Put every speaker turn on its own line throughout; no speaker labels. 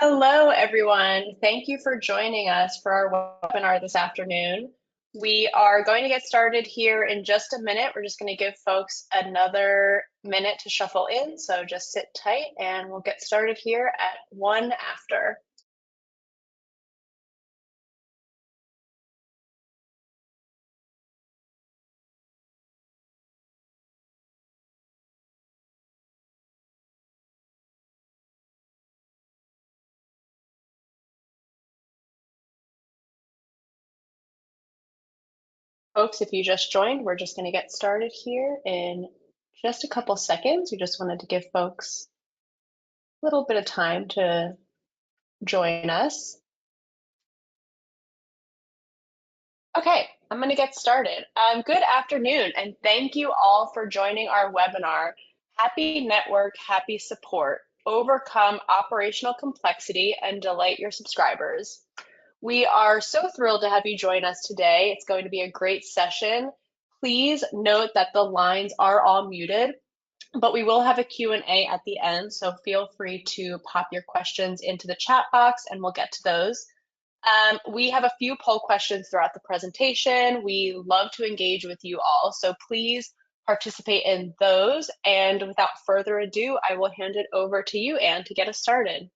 Hello, everyone. Thank you for joining us for our webinar this afternoon. We are going to get started here in just a minute. We're just going to give folks another minute to shuffle in, so just sit tight and we'll get started here at 1 after. Folks, if you just joined, we're just going to get started here in just a couple seconds. We just wanted to give folks a little bit of time to join us. Okay, I'm going to get started. Good afternoon, and thank you all for joining our webinar, Happy Network, Happy Support, Overcome Operational Complexity and Delight Your Subscribers. We are so thrilled to have you join us today. It's going to be a great session. Please note that the lines are all muted, but we will have a Q&A at the end, so feel free to pop your questions into the chat box and we'll get to those. We have a few poll questions throughout the presentation. We love to engage with you all, so please participate in those. And without further ado, I will hand it over to you, Anne, to get us started.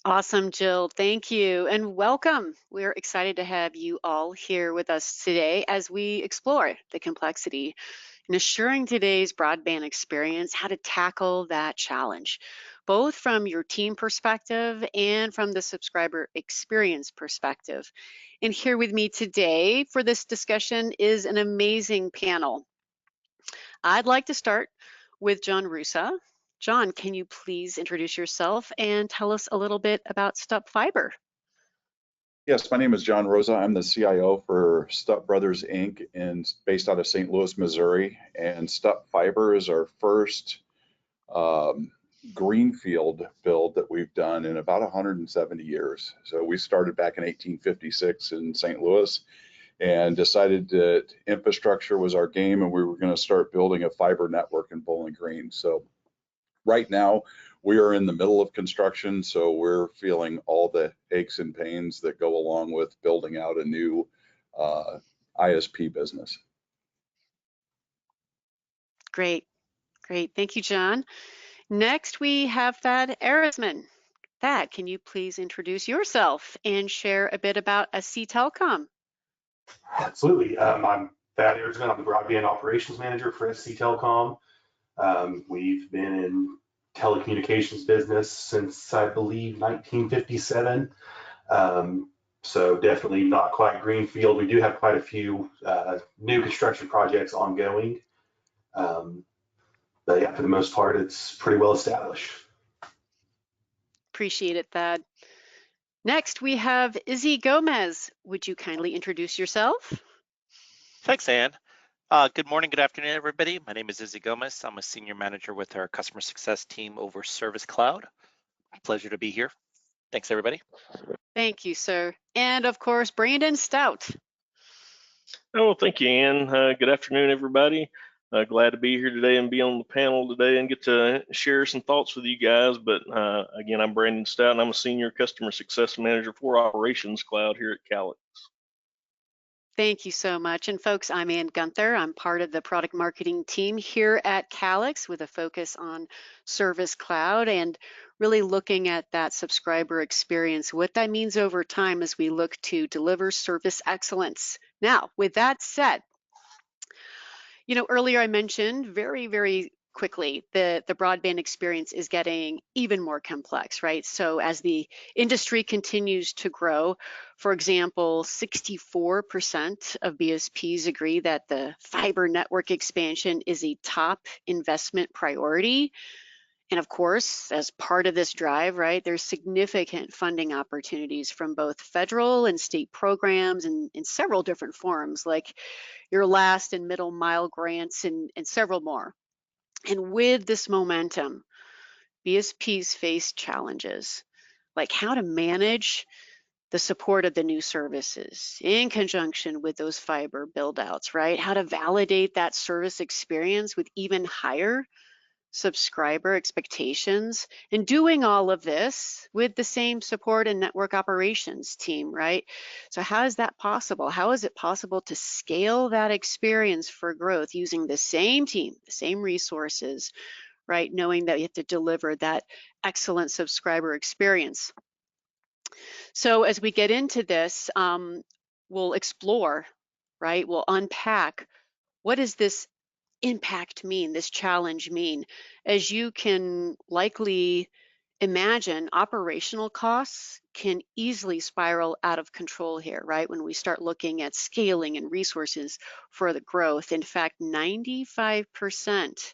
Awesome, Jill. Thank you and welcome. We're excited to have you all here with us today as we explore the complexity and assuring today's broadband experience how to tackle that challenge, both from your team perspective and from the subscriber experience perspective. And here with me today for this discussion is an amazing panel. I'd like to start with John Rusa. John, can you please introduce yourself and tell us a little bit about Stup Fiber?
Yes, my name is John Rosa. I'm the CIO for Stup Brothers Inc. and based out of St. Louis, Missouri. And Stup Fiber is our first greenfield build that we've done in about 170 years. So we started back in 1856 in St. Louis and decided that infrastructure was our game and we were going to start building a fiber network in Bowling Green. So right now, we are in the middle of construction, so we're feeling all the aches and pains that go along with building out a new ISP business.
Great. Thank you, John. Next, we have Thad Arisman. Thad, can you please introduce yourself and share a bit about SC Telecom?
Absolutely. I'm Thad Arisman. I'm the Broadband Operations Manager for SC Telecom. We've been in telecommunications business since, I believe, 1957. So definitely not quite greenfield. We do have quite a few new construction projects ongoing. But yeah, for the most part, it's pretty well established.
Appreciate it, Thad. Next, we have Izzy Gomez. Would you kindly introduce yourself?
Thanks, Anne. Good morning, good afternoon, everybody. My name is Izzy Gomez. I'm a senior manager with our customer success team over Service Cloud. Pleasure to be here. Thanks, everybody.
Thank you, sir. And of course, Brandon Stout.
Oh, thank you, Ann. Good afternoon, everybody. Glad to be here today and be on the panel today and get to share some thoughts with you guys. But again, I'm Brandon Stout, and I'm a senior customer success manager for Operations Cloud here at Calix.
Thank you so much. And folks, I'm Ann Gunther. I'm part of the product marketing team here at Calix with a focus on Service Cloud and really looking at that subscriber experience, what that means over time as we look to deliver service excellence. Now, with that said, earlier I mentioned very quickly the broadband experience is getting even more complex, right? So as the industry continues to grow, for example, 64% of BSPs agree that the fiber network expansion is a top investment priority. And of course, as part of this drive, right, there's significant funding opportunities from both federal and state programs and in several different forms, like your last and middle mile grants and several more. And with this momentum, BSPs face challenges like how to manage the support of the new services in conjunction with those fiber build outs, right? How to validate that service experience with even higher subscriber expectations, and doing all of this with the same support and network operations team, right? So how is that possible? How is it possible to scale that experience for growth using the same team, the same resources, right? Knowing that you have to deliver that excellent subscriber experience. So as we get into this, we'll explore, right? We'll unpack, what does this impact mean, this challenge mean? As you can likely imagine, operational costs can easily spiral out of control here, right? When we start looking at scaling and resources for the growth. In fact, 95%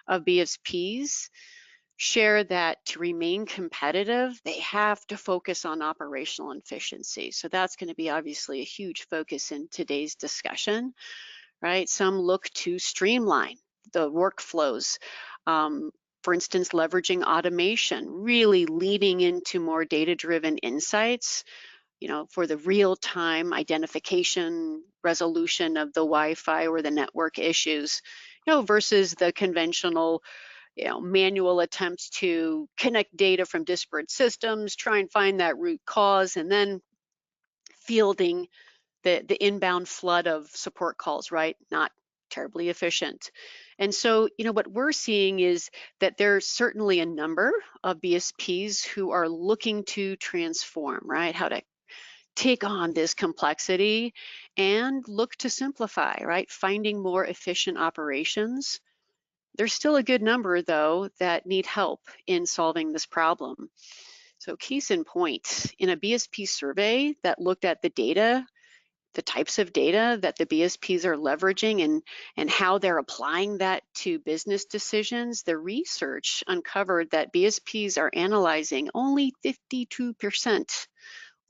of BSPs share that to remain competitive, they have to focus on operational efficiency. So that's going to be obviously a huge focus in today's discussion, right? Some look to streamline the workflows. For instance, leveraging automation, really leading into more data-driven insights, for the real-time identification, resolution of the Wi-Fi or the network issues, versus the conventional, manual attempts to connect data from disparate systems, try and find that root cause, and then fielding the inbound flood of support calls, right? Not terribly efficient. And so, what we're seeing is that there's certainly a number of BSPs who are looking to transform, right? How to take on this complexity and look to simplify, right? Finding more efficient operations. There's still a good number, though, that need help in solving this problem. So case in point, in a BSP survey that looked at the data, the types of data that the BSPs are leveraging and how they're applying that to business decisions, the research uncovered that BSPs are analyzing only 52%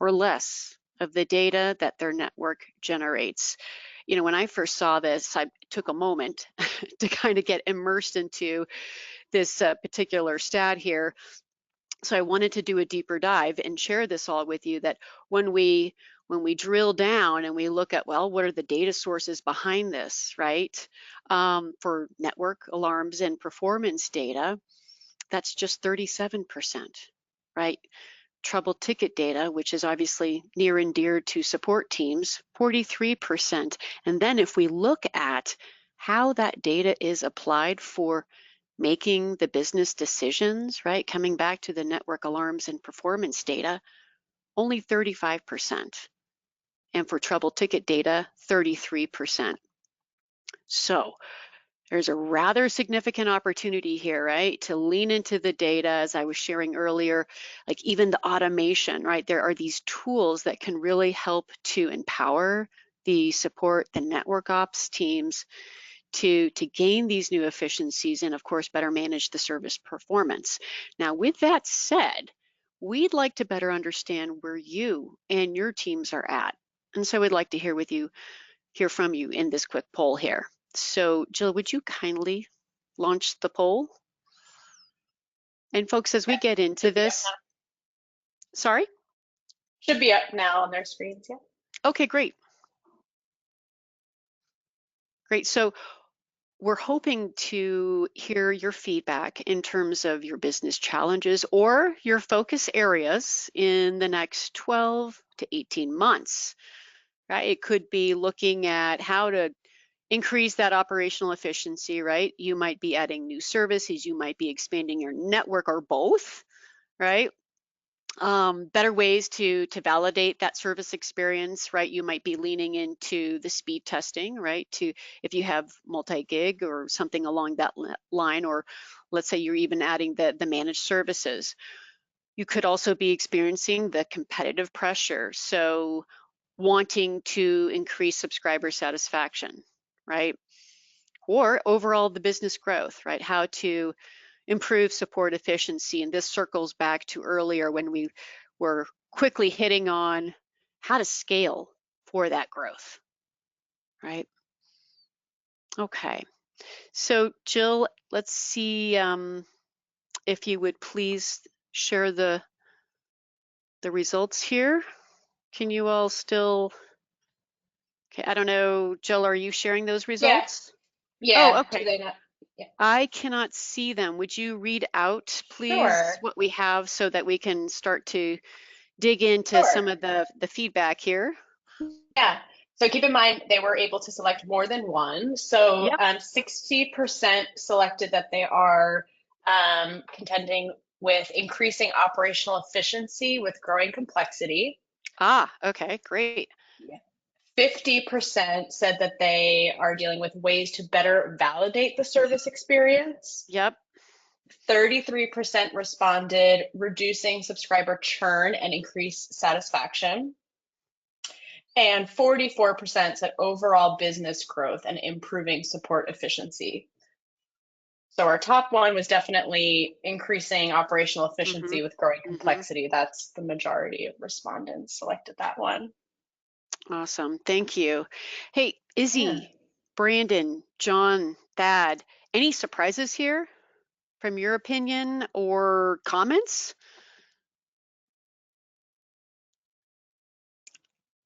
or less of the data that their network generates. When I first saw this, I took a moment to kind of get immersed into this particular stat here. So I wanted to do a deeper dive and share this all with you, that when we drill down and we look at, well, what are the data sources behind this, right? For network alarms and performance data, that's just 37%, right? Trouble ticket data, which is obviously near and dear to support teams, 43%. And then if we look at how that data is applied for making the business decisions, right, coming back to the network alarms and performance data, only 35%. And for trouble ticket data, 33%. So there's a rather significant opportunity here, right, to lean into the data, as I was sharing earlier, like even the automation, right? There are these tools that can really help to empower the support, the network ops teams to gain these new efficiencies and, of course, better manage the service performance. Now, with that said, we'd like to better understand where you and your teams are at. And so we'd like to hear from you in this quick poll here. So Jill, would you kindly launch the poll? And folks, as we get into this, sorry?
Should be up now on their screens, yeah.
Okay, great. Great, so we're hoping to hear your feedback in terms of your business challenges or your focus areas in the next 12 to 18 months, right? It could be looking at how to increase that operational efficiency, right? You might be adding new services, you might be expanding your network, or both, right? Better ways to validate that service experience, right? You might be leaning into the speed testing, right? If you have multi-gig or something along that line, or let's say you're even adding the managed services. You could also be experiencing the competitive pressure, so wanting to increase subscriber satisfaction, right? Or overall the business growth, right? How to improve support efficiency. And this circles back to earlier when we were quickly hitting on how to scale for that growth, right? Okay, so Jill, let's see if you would please share the results here. Can you all still, okay, I don't know, Jill, are you sharing those results?
Yeah,
Oh, okay.
do they not?
I cannot see them. Would you read out, please,
Sure.
what we have so that we can start to dig into
Sure.
some of the feedback here?
Yeah. So keep in mind they were able to select more than one. So
Yep.
60% selected that they are contending with increasing operational efficiency with growing complexity.
Ah, okay, great.
50% said that they are dealing with ways to better validate the service experience.
Yep.
33% responded reducing subscriber churn and increase satisfaction. And 44% said overall business growth and improving support efficiency. So our top one was definitely increasing operational
Mm-hmm.
efficiency with growing
Mm-hmm.
complexity. That's the majority of respondents selected that one.
Awesome. Thank you. Hey,
Yeah.
Izzy, Brandon, John, Thad, any surprises here from your opinion or comments?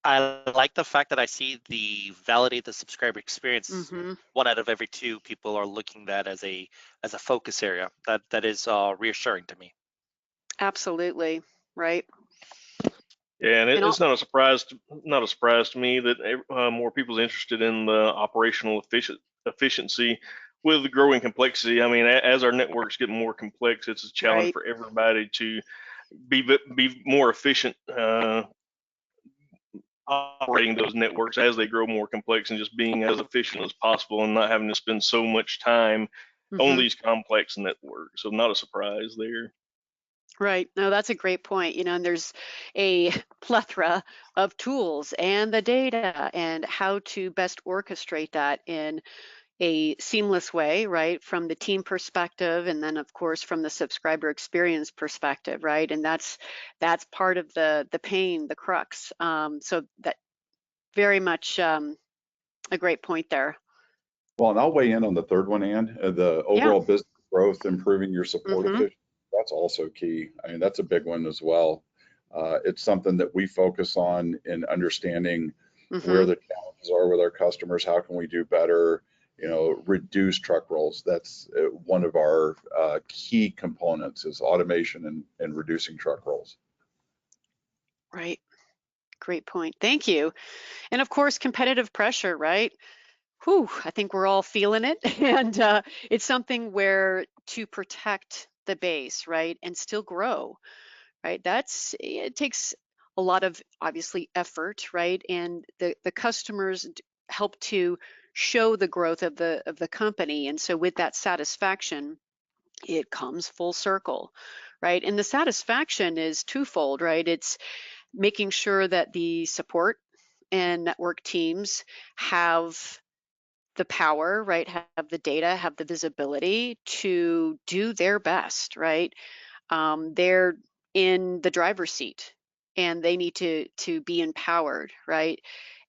I like the fact that I see the validate the subscriber experience.
Mm-hmm.
1 out of every 2 people are looking at that as a focus area. That is reassuring to me.
Absolutely. Right.
Yeah, and
And
it's not a surprise to me that more people's interested in the operational efficiency with the growing complexity. I mean, as our networks get more complex, it's a challenge
right.
for everybody to be more efficient operating those networks as they grow more complex, and just being as efficient as possible and not having to spend so much time on
Mm-hmm.
these complex networks. So not a surprise there.
Right. No, that's a great point. And there's a plethora of tools and the data and how to best orchestrate that in a seamless way, right? From the team perspective, and then of course from the subscriber experience perspective, right? And that's part of the pain, the crux. So that very much a great point there.
Well, and I'll weigh in on the third one, Ann. The
Yeah.
overall business growth, improving your support
Mm-hmm.
efficiency, that's also key. I mean, that's a big one as well. It's something that we focus on in understanding
Mm-hmm.
where the challenges are with our customers. How can we do better? Reduce truck rolls. That's one of our key components is automation and reducing truck rolls.
Right. Great point. Thank you. And of course, competitive pressure, right? Whew, I think we're all feeling it. And it's something where to protect the base, right, and still grow, right? It takes a lot of obviously effort, right? And the customers help to show the growth of the company. And so with that satisfaction, it comes full circle, right? And the satisfaction is twofold, right? It's making sure that the support and network teams have the power, right? Have the data, have the visibility to do their best, right? They're in the driver's seat and they need to be empowered, right?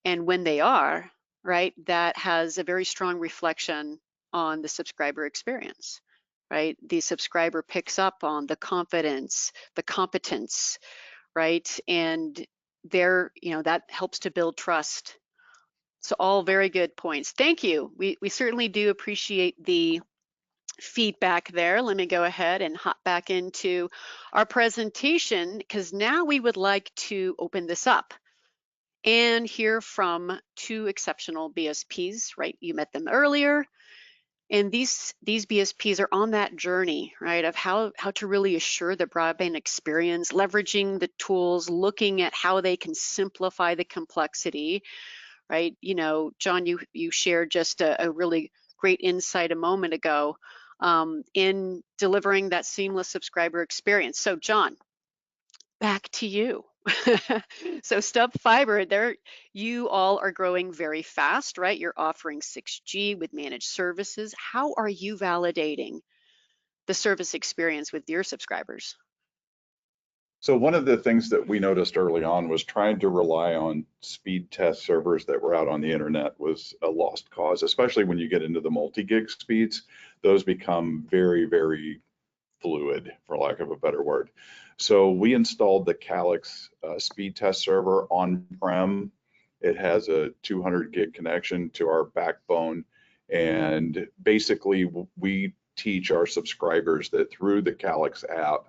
And when they are, right, that has a very strong reflection on the subscriber experience, right? The subscriber picks up on the confidence, the competence, right? And that helps to build trust. So all very good points. Thank you. We certainly do appreciate the feedback there. Let me go ahead and hop back into our presentation because now we would like to open this up and hear from 2 exceptional BSPs, right? You met them earlier. And these BSPs are on that journey, right, of how to really assure the broadband experience, leveraging the tools, looking at how they can simplify the complexity, right? John, you shared just a really great insight a moment ago in delivering that seamless subscriber experience. So John, back to you. So Stub Fiber, you all are growing very fast, right? You're offering 6G with managed services. How are you validating the service experience with your subscribers?
So one of the things that we noticed early on was trying to rely on speed test servers that were out on the internet was a lost cause, especially when you get into the multi-gig speeds. Those become very, very fluid, for lack of a better word. So we installed the Calix speed test server on-prem. It has a 200 gig connection to our backbone, And basically, we teach our subscribers that through the Calix app,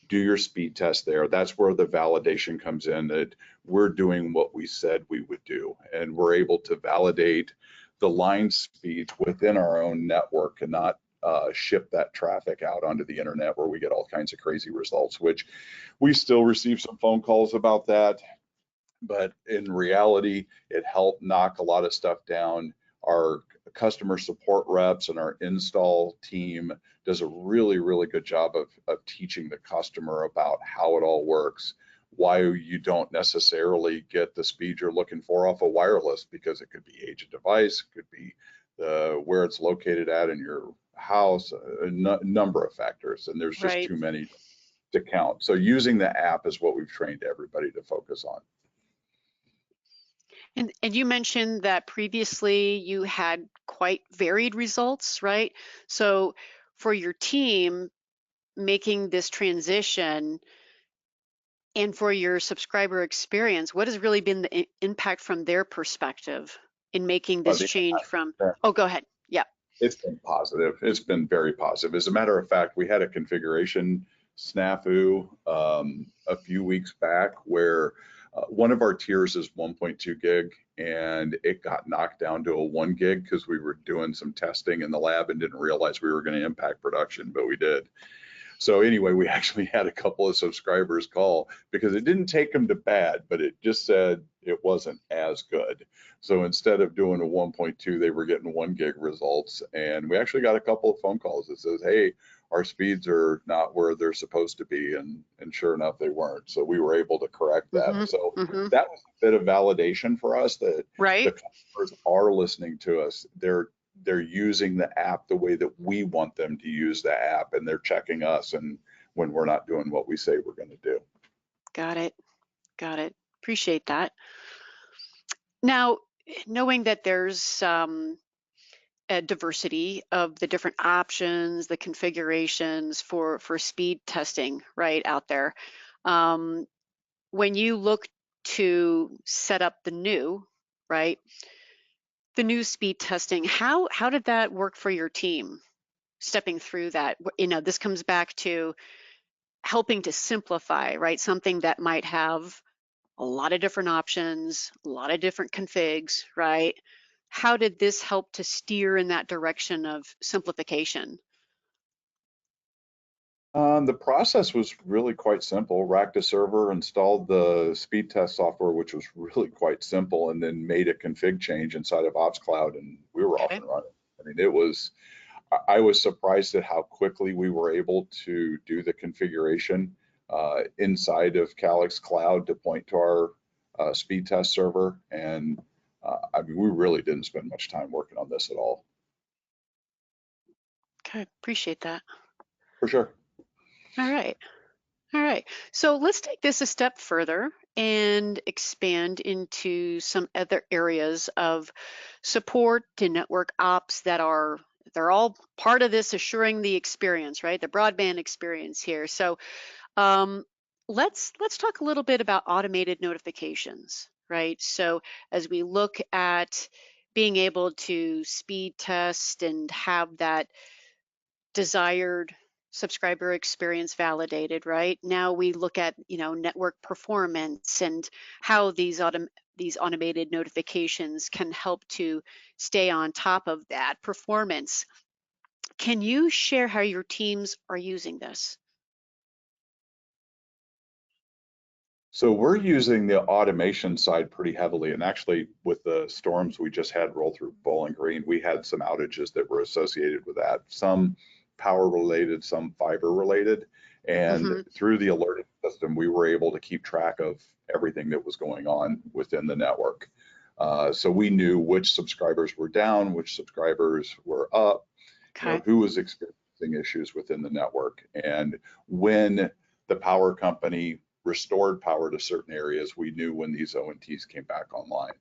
do your speed test there. That's where the validation comes in, that we're doing what we said we would do. And we're able to validate the line speeds within our own network and not ship that traffic out onto the internet where we get all kinds of crazy results, which we still receive some phone calls about that. But in reality, it helped knock a lot of stuff down. Our customer support reps and our install team does a really, really good job of teaching the customer about how it all works, why you don't necessarily get the speed you're looking for off a wireless, because it could be age of device, it could be where it's located at in your house, a number of factors, and there's just
Right.
too many to count. So using the app is what we've trained everybody to focus on.
And you mentioned that previously you had quite varied results, right? So for your team making this transition and for your subscriber experience, what has really been the impact from their perspective in making this change from, oh, go ahead. Yeah.
It's been positive. It's been very positive. As a matter of fact, we had a configuration snafu a few weeks back where one of our tiers is 1.2 gig and it got knocked down to a 1 gig because we were doing some testing in the lab and didn't realize we were going to impact production, but we did. So anyway, we actually had a couple of subscribers call because it didn't take them to bad, but it just said it wasn't as good. So instead of doing a 1.2, they were getting 1 gig results. And we actually got a couple of phone calls that says, hey, our speeds are not where they're supposed to be. And sure enough, they weren't. So we were able to correct that. So that was a bit of validation for us that the customers are listening to us. They're using the app the way that we want them to use the app, and they're checking us and when we're not doing what we say we're going to do.
Got it. Got it. Appreciate that. Now, knowing that there's a diversity of the different options, the configurations for speed testing right out there, when you look to set up the new, right, the new speed testing, how did that work for your team stepping through that? You know, this comes back to helping to simplify, right? Something that might have a lot of different options, a lot of different configs, right? How did this help to steer in that direction of simplification?
The process was really quite simple. Racked a server, installed the speed test software, which was really quite simple, and then made a config change inside of Ops Cloud, and we were off and running. I mean, I was surprised at how quickly we were able to do the configuration inside of Calix Cloud to point to our speed test server. And I mean, we really didn't spend much time working on this at all.
Okay, appreciate that.
For sure.
All right. All right. So let's take this a step further and expand into some other areas of support to network ops they're all part of this assuring the experience, right? The broadband experience here. So let's talk a little bit about automated notifications, right? So as we look at being able to speed test and have that desired subscriber experience validated, right? Now we look at, you know, network performance and how these automated notifications can help to stay on top of that performance. Can you share how your teams are using this?
So we're using the automation side pretty heavily, and actually with the storms we just had roll through Bowling Green, we had some outages that were associated with that. Some power related, some fiber related, and through the alerting system, we were able to keep track of everything that was going on within the network. So we knew which subscribers were down, which subscribers were up, you know, who was experiencing issues within the network. And when the power company restored power to certain areas, we knew when these ONTs came back online.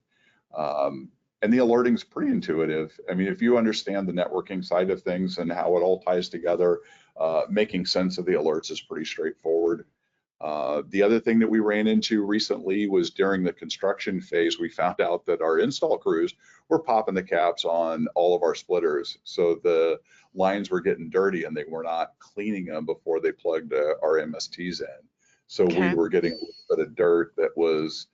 And the alerting's pretty intuitive. I mean, if you understand the networking side of things and how it all ties together, making sense of the alerts is pretty straightforward. The other thing that we ran into recently was during the construction phase, we found out that our install crews were popping the caps on all of our splitters. So the lines were getting dirty and they were not cleaning them before they plugged our MSTs in. So we
Okay.
were getting a little bit of dirt that was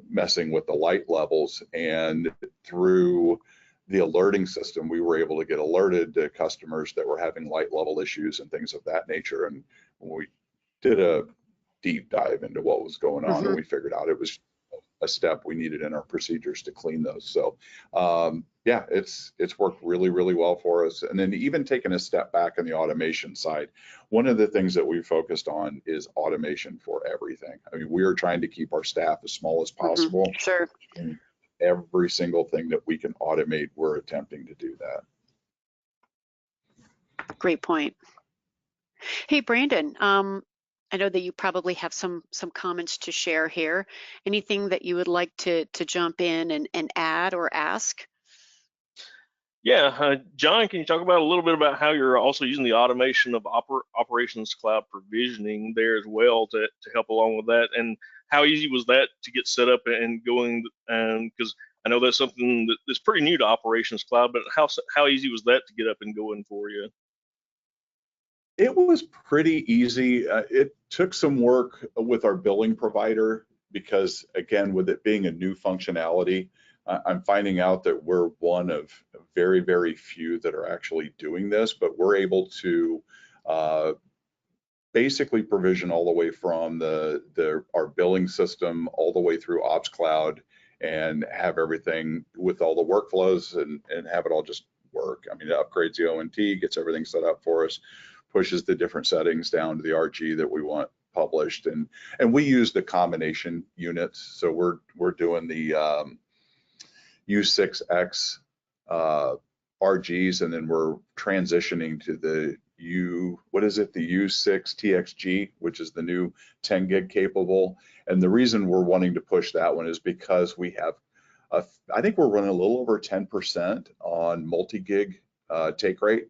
messing with the light levels, and through the alerting system, we were able to get alerted to customers that were having light level issues and things of that nature. And when we did a deep dive into what was going on, and we figured out it was a step we needed in our procedures to clean those. So yeah, it's worked really, really well for us. And then even taking a step back on the automation side, one of the things that we focused on is automation for everything. I mean, we are trying to keep our staff as small as possible.
Sure.
And every single thing that we can automate, we're attempting to do that.
Great point. Hey, Brandon, I know that you probably have some comments to share here. Anything that you would like to jump in and add or ask?
Yeah, John, can you talk about a little bit about how you're also using the automation of Operations Cloud provisioning there as well to help along with that, and how easy was that to get set up and going? Because I know that's something that's pretty new to Operations Cloud, but how easy was that to get up and going for you?
It was pretty easy. It took some work with our billing provider because, again, with it being a new functionality, I'm finding out that we're one of very, very few that are actually doing this, but we're able to basically provision all the way from our billing system all the way through Ops Cloud and have everything with all the workflows and have it all just work. I mean, it upgrades the ONT, gets everything set up for us, pushes the different settings down to the RG that we want published, and we use the combination units. So we're doing the U6X RGs, and then we're transitioning to the the U6 TXG, which is the new 10 gig capable. And the reason we're wanting to push that one is because we have I think we're running a little over 10% on multi-gig take rate.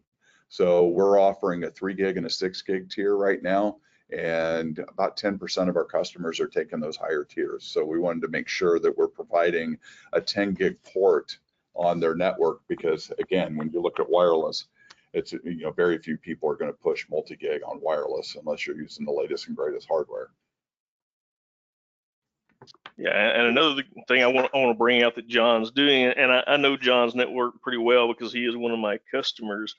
So we're offering a 3 gig and a 6 gig tier right now, and about 10% of our customers are taking those higher tiers. So we wanted to make sure that we're providing a 10 gig port on their network, because again, when you look at wireless, it's, you know, very few people are going to push multi-gig on wireless unless you're using the latest and greatest hardware.
Yeah, and another thing I want to bring out that John's doing, and I know John's network pretty well because he is one of my customers.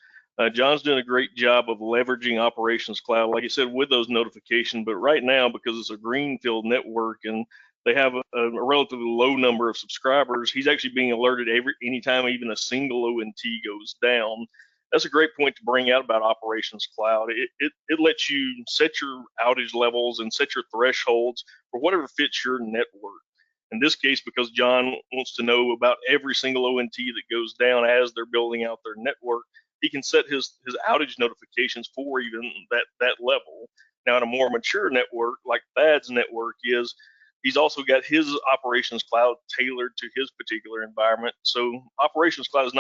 John's doing a great job of leveraging Operations Cloud, like I said, with those notifications. But right now, because it's a greenfield network and they have a relatively low number of subscribers, he's actually being alerted anytime even a single ONT goes down. That's a great point to bring out about Operations Cloud. It lets you set your outage levels and set your thresholds for whatever fits your network. In this case, because John wants to know about every single ONT that goes down as they're building out their network, he can set his outage notifications for even that level. Now, in a more mature network like Thad's network is, he's also got his Operations Cloud tailored to his particular environment. So Operations Cloud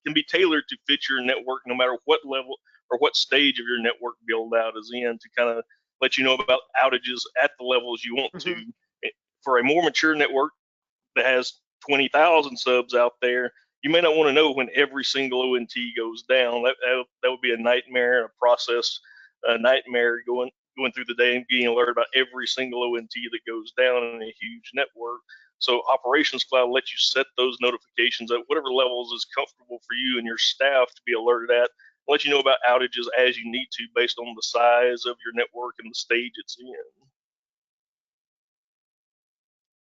can be tailored to fit your network no matter what level or what stage of your network build out is in, to kind of let you know about outages at the levels you want to. For a more mature network that has 20,000 subs out there, you may not want to know when every single ONT goes down. That would be a nightmare, a process, a nightmare going through the day and getting alerted about every single ONT that goes down in a huge network. So Operations Cloud lets you set those notifications at whatever levels is comfortable for you and your staff to be alerted at, let you know about outages as you need to based on the size of your network and the stage it's in.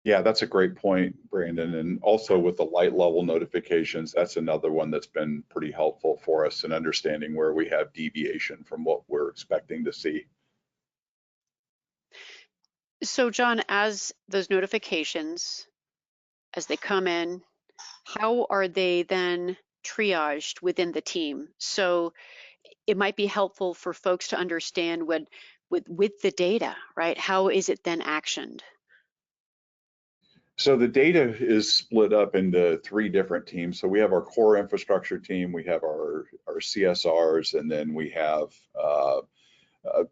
Yeah, that's a great point, Brandon. And also with the light level notifications, that's another one that's been pretty helpful for us in understanding where we have deviation from what we're expecting to see.
So John, as those notifications, as they come in, how are they then triaged within the team? So it might be helpful for folks to understand with the data, right? How is it then actioned?
So the data is split up into 3 different teams. So we have our core infrastructure team, we have our CSRs, and then we have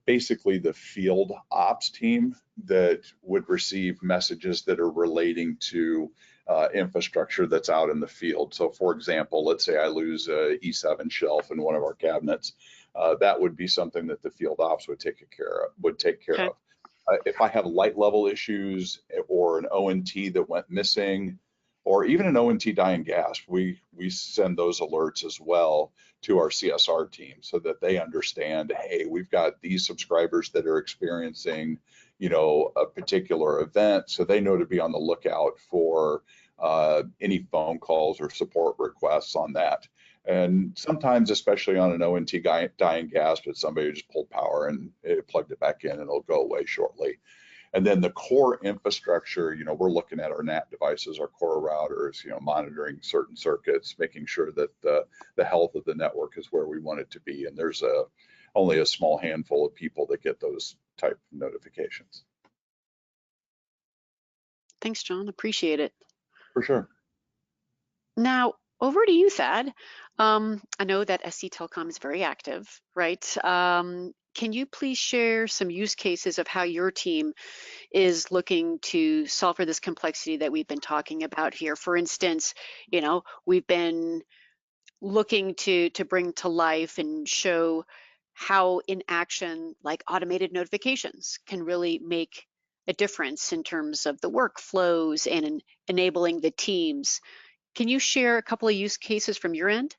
basically the field ops team that would receive messages that are relating to infrastructure that's out in the field. So for example, let's say I lose a E7 shelf in one of our cabinets. That would be something that the field ops would take care
Okay.
of. If I have light level issues or an ONT that went missing, or even an ONT dying gas, we send those alerts as well to our CSR team so that they understand, hey, we've got these subscribers that are experiencing, a particular event, so they know to be on the lookout for any phone calls or support requests on that. And sometimes, especially on an ONT dying gas, but somebody just pulled power and it plugged it back in and it'll go away shortly. And then the core infrastructure, we're looking at our NAT devices, our core routers, monitoring certain circuits, making sure that the health of the network is where we want it to be. And there's only a small handful of people that get those type of notifications.
Thanks, John. Appreciate it.
For sure.
Now, over to you, Thad. I know that SC Telecom is very active, right? Can you please share some use cases of how your team is looking to solve for this complexity that we've been talking about here? For instance, we've been looking to bring to life and show how in action, like automated notifications, can really make a difference in terms of the workflows and in enabling the teams. Can you share a couple of use cases from your end?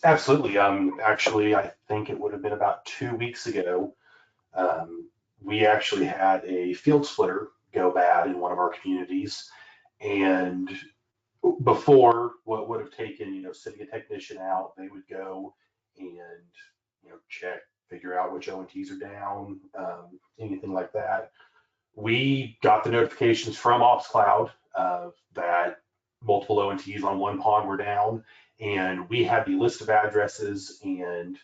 Absolutely. Actually, I think it would have been about 2 weeks ago. We actually had a field splitter go bad in one of our communities, and before, what would have taken, sending a technician out, they would go and, check, figure out which ONTs are down, anything like that. We got the notifications from Ops Cloud that multiple ONTs on one pond were down, and we had the list of addresses and,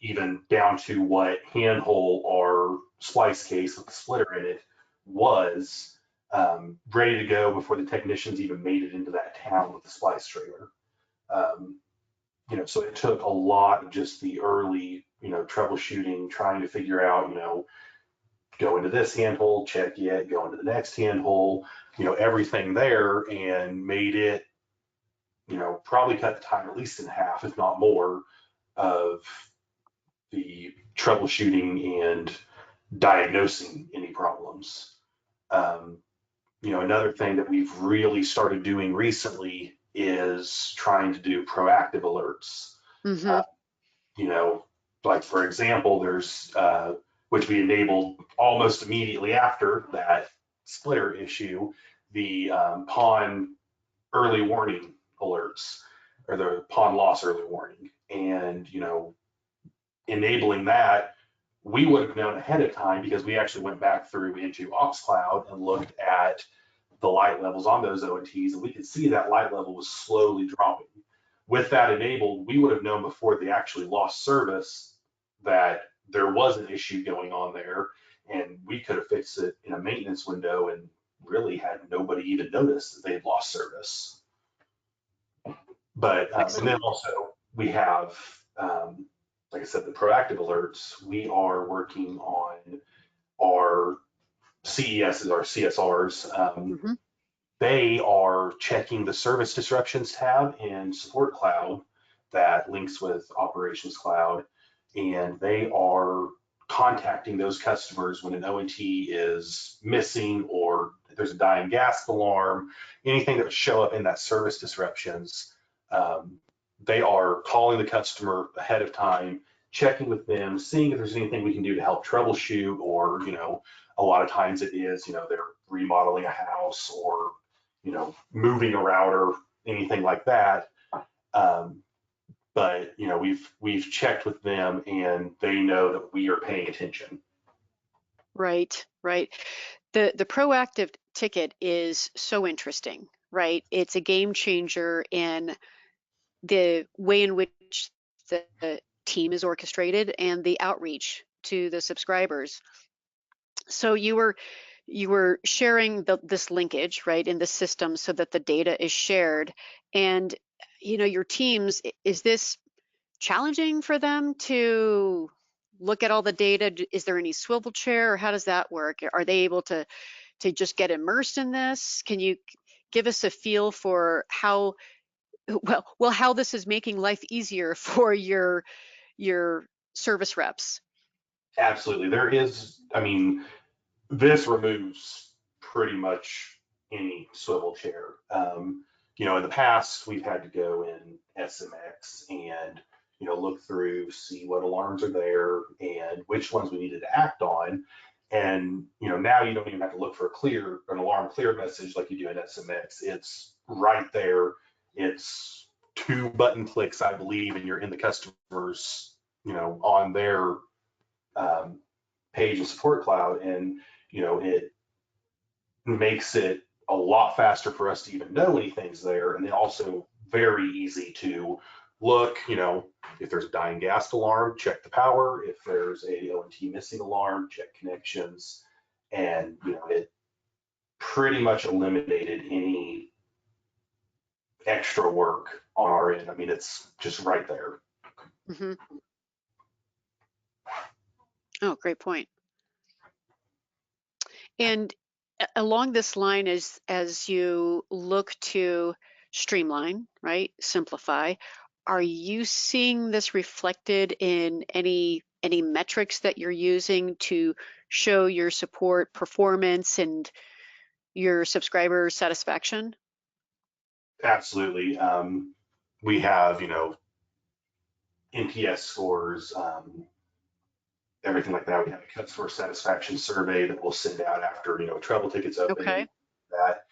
even down to what handhole our splice case with the splitter in it was ready to go before the technicians even made it into that town with the splice trailer. So it took a lot of just the early, troubleshooting, trying to figure out, go into this handhole, check it, go into the next handhole, everything there, and made it, probably cut the time at least in half, if not more, of the troubleshooting and diagnosing any problems. Another thing that we've really started doing recently is trying to do proactive alerts. Like for example, there's which we enabled almost immediately after that splitter issue, the pawn early warning alerts, or the pawn loss early warning. And, enabling that, we would have known ahead of time because we actually went back through into Ops Cloud and looked at the light levels on those ONTs, and we could see that light level was slowly dropping. With that enabled, we would have known before they actually lost service that there was an issue going on there, and we could have fixed it in a maintenance window and really had nobody even noticed that they had lost service. But and then also we have, like I said, the proactive alerts. We are working on our CESs, our CSRs. They are checking the service disruptions tab in Support Cloud that links with Operations Cloud, and they are contacting those customers when an ONT is missing or there's a dying gas alarm, anything that would show up in that service disruptions. They are calling the customer ahead of time, checking with them, seeing if there's anything we can do to help troubleshoot, or, a lot of times it is, they're remodeling a house or, moving a router, anything like that. But, we've checked with them and they know that we are paying attention.
Right. The proactive ticket is so interesting, right? It's a game changer in the way in which the team is orchestrated and the outreach to the subscribers. So you were sharing this linkage, right, in the system so that the data is shared. And your teams, is this challenging for them to look at all the data? Is there any swivel chair, or how does that work? Are they able to just get immersed in this? Can you give us a feel for how how this is making life easier for your service reps?
Absolutely. There is, I mean, this removes pretty much any swivel chair. In the past, we've had to go in SMX and, look through, see what alarms are there and which ones we needed to act on. And, now you don't even have to look for an alarm clear message like you do in SMX. It's right there. It's 2 button clicks, I believe, and you're in the customer's, on their page of Support Cloud, and it makes it a lot faster for us to even know anything's there, and then also very easy to look. If there's a dying gas alarm, check the power. If there's a O&T missing alarm, check connections, and it pretty much eliminated any extra work on our end. I mean, it's just right there.
Mm-hmm. Oh, great point. And along this line, as you look to streamline, right, simplify, are you seeing this reflected in any metrics that you're using to show your support performance and your subscriber satisfaction?
Absolutely. We have, NPS scores, everything like that. We have a customer satisfaction survey that we'll send out after, a trouble ticket's open.
Okay.
That.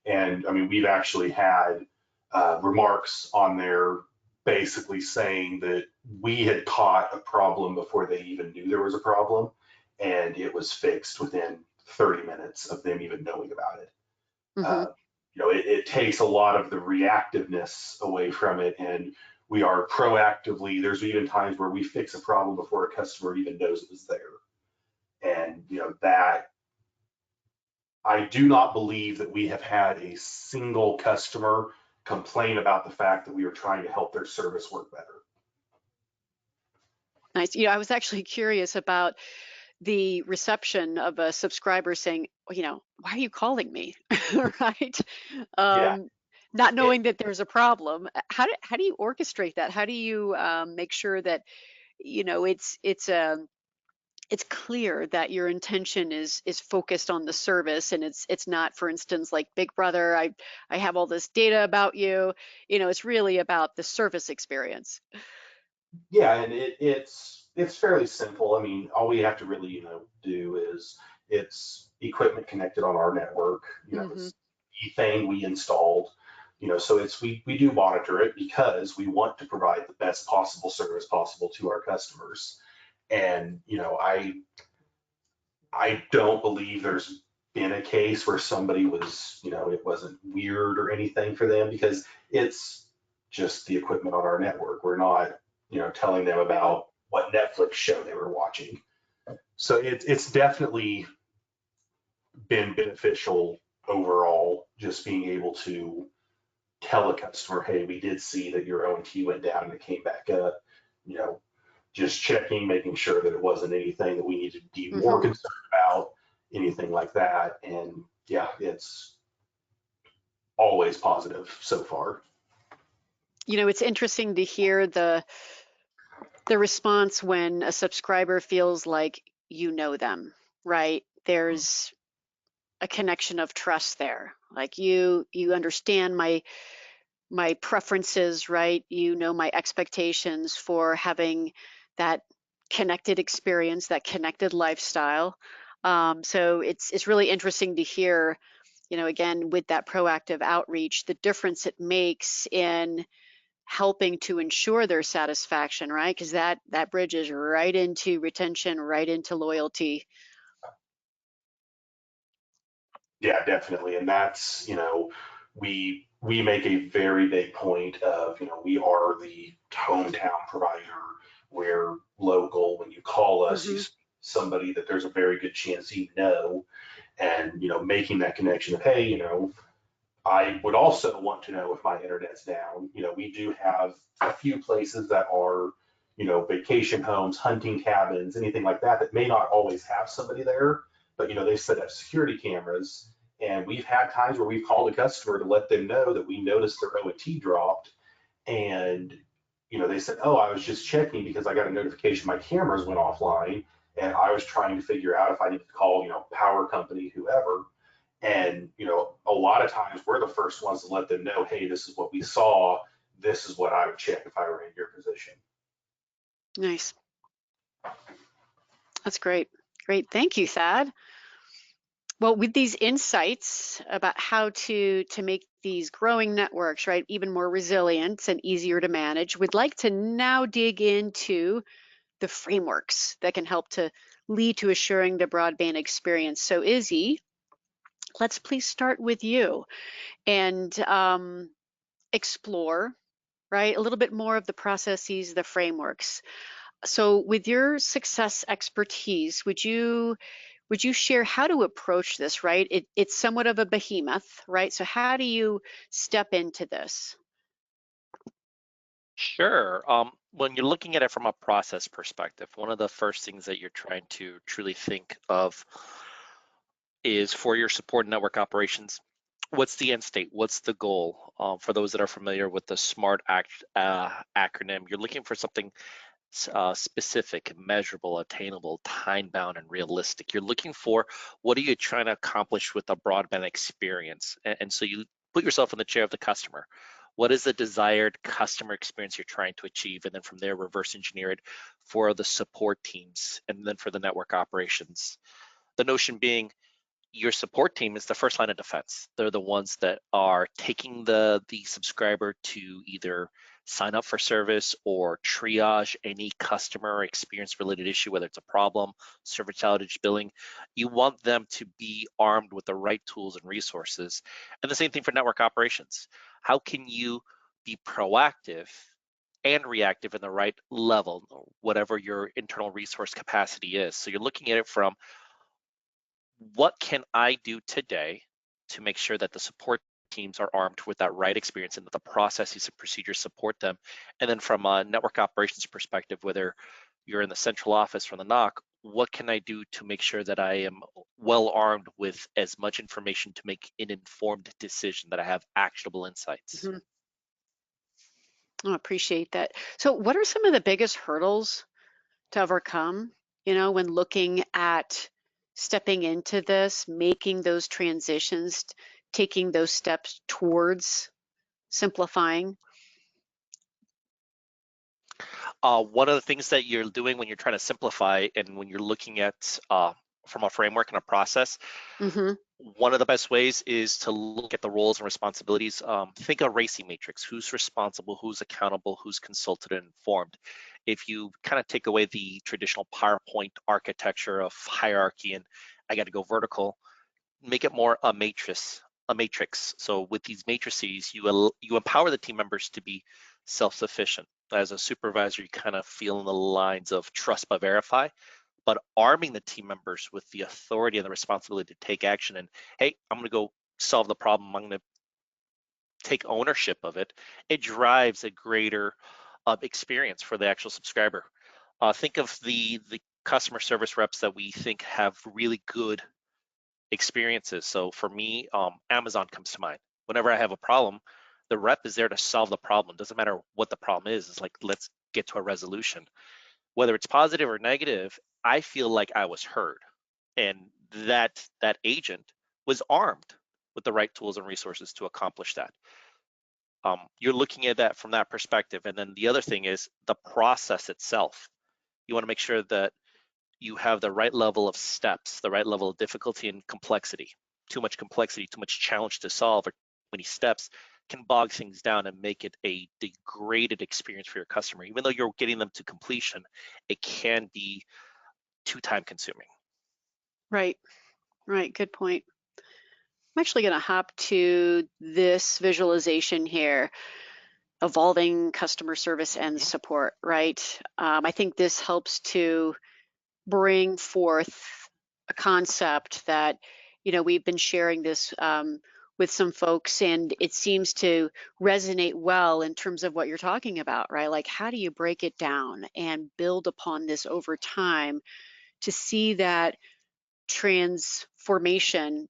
And I mean, we've actually had remarks on there basically saying that we had caught a problem before they even knew there was a problem, and it was fixed within 30 minutes of them even knowing about it.
Mm-hmm.
It takes a lot of the reactiveness away from it, and we are proactively, there's even times where we fix a problem before a customer even knows it was there. And that, I do not believe that we have had a single customer complain about the fact that we are trying to help their service work better.
Nice. I was actually curious about the reception of a subscriber saying, why are you calling me? Right?
Yeah.
Not knowing that there's a problem. How do you orchestrate that? How do you make sure that it's clear that your intention is focused on the service, and it's not, for instance, like Big Brother, I have all this data about you. It's really about the service experience.
Yeah, and it's fairly simple. I mean, all we have to really, do is it's equipment connected on our network.
Mm-hmm.
It's the thing we installed. So we do monitor it because we want to provide the best possible service possible to our customers. And I don't believe there's been a case where somebody was, it wasn't weird or anything for them, because it's just the equipment on our network. We're not, telling them about what Netflix show they were watching. So it's definitely been beneficial overall, just being able to tell a customer, hey, we did see that your O&T went down and it came back up, just checking, making sure that it wasn't anything that we needed to be more concerned about, anything like that. And yeah, it's always positive so far.
It's interesting to hear the response when a subscriber feels like them, right? There's a connection of trust there. Like you understand my preferences, right? My expectations for having that connected experience, that connected lifestyle. So it's really interesting to hear, again, with that proactive outreach, the difference it makes in helping to ensure their satisfaction, right? Because that bridges right into retention, right into loyalty.
Yeah, definitely. And that's, we make a very big point of, we are the hometown provider. We're local. When you call us, you somebody that there's a very good chance and making that connection of, hey, I would also want to know if my internet's down. We do have a few places that are, vacation homes, hunting cabins, anything like that, that may not always have somebody there, but, they set up security cameras. And we've had times where we've called a customer to let them know that we noticed their OT dropped. And, they said, oh, I was just checking because I got a notification my cameras went offline. And I was trying to figure out if I need to call, power company, whoever. And, a lot of times we're the first ones to let them know, hey, this is what we saw. This is what I would check if I were in your position.
Nice. That's great. Great. Thank you, Thad. Well, with these insights about how to make these growing networks, right, even more resilient and easier to manage, we'd like to now dig into the frameworks that can help to lead to assuring the broadband experience. So Izzy, let's please start with you and explore, right, a little bit more of the processes, the frameworks. So with your success expertise, would you share how to approach this, right? It's somewhat of a behemoth, right? So how do you step into this?
Sure. When you're looking at it from a process perspective, one of the first things that you're trying to truly think of is for your support network operations, what's the end state? What's the goal? For those that are familiar with the SMART acronym, you're looking for something specific, measurable, attainable, time-bound, and realistic. You're looking for what are you trying to accomplish with the broadband experience? And so you put yourself in the chair of the customer. What is the desired customer experience you're trying to achieve? And then from there, reverse engineer it for the support teams and then for the network operations. The notion being your support team is the first line of defense. They're the ones that are taking the subscriber to either sign up for service or triage any customer experience related issue, whether it's a problem, service outage, billing. You want them to be armed with the right tools and resources. And the same thing for network operations. How can you be proactive and reactive in the right level, whatever your internal resource capacity is? So you're looking at it from what can I do today to make sure that the support teams are armed with that right experience and that the processes and procedures support them? And then from a network operations perspective, whether you're in the central office or the NOC, what can I do to make sure that I am well armed with as much information to make an informed decision, that I have actionable insights?
Mm-hmm. I appreciate that. So what are some of the biggest hurdles to overcome, when looking at stepping into this, making those transitions, taking those steps towards simplifying?
One of the things that you're doing when you're trying to simplify and when you're looking at from a framework and a process,
Mm-hmm.
one of the best ways is to look at the roles and responsibilities. Think of racing matrix: who's responsible, who's accountable, who's consulted and informed. If you kind of take away the traditional PowerPoint architecture of hierarchy and I got to go vertical, make it more a matrix. So with these matrices, you empower the team members to be self-sufficient. As a supervisor, you kind of feel in the lines of trust but verify, but arming the team members with the authority and the responsibility to take action. And hey, I'm going to go solve the problem. I'm going to take ownership of it. It drives a greater experience for the actual subscriber. Think of the customer service reps that we think have really good experiences. So for me, Amazon comes to mind. Whenever I have a problem, the rep is there to solve the problem. Doesn't matter what the problem is. It's like, let's get to a resolution. Whether it's positive or negative, I feel like I was heard. And that agent was armed with the right tools and resources to accomplish that. You're looking at that from that perspective. And then the other thing is the process itself. You want to make sure that you have the right level of steps, the right level of difficulty and complexity. Too much complexity, too much challenge to solve, or too many steps can bog things down and make it a degraded experience for your customer. Even though you're getting them to completion, it can be too time consuming.
Right. Good point. I'm actually going to hop to this visualization here, evolving customer service and support, right? I think this helps to bring forth a concept that, we've been sharing this with some folks, and it seems to resonate well in terms of what you're talking about, right? Like, how do you break it down and build upon this over time to see that transformation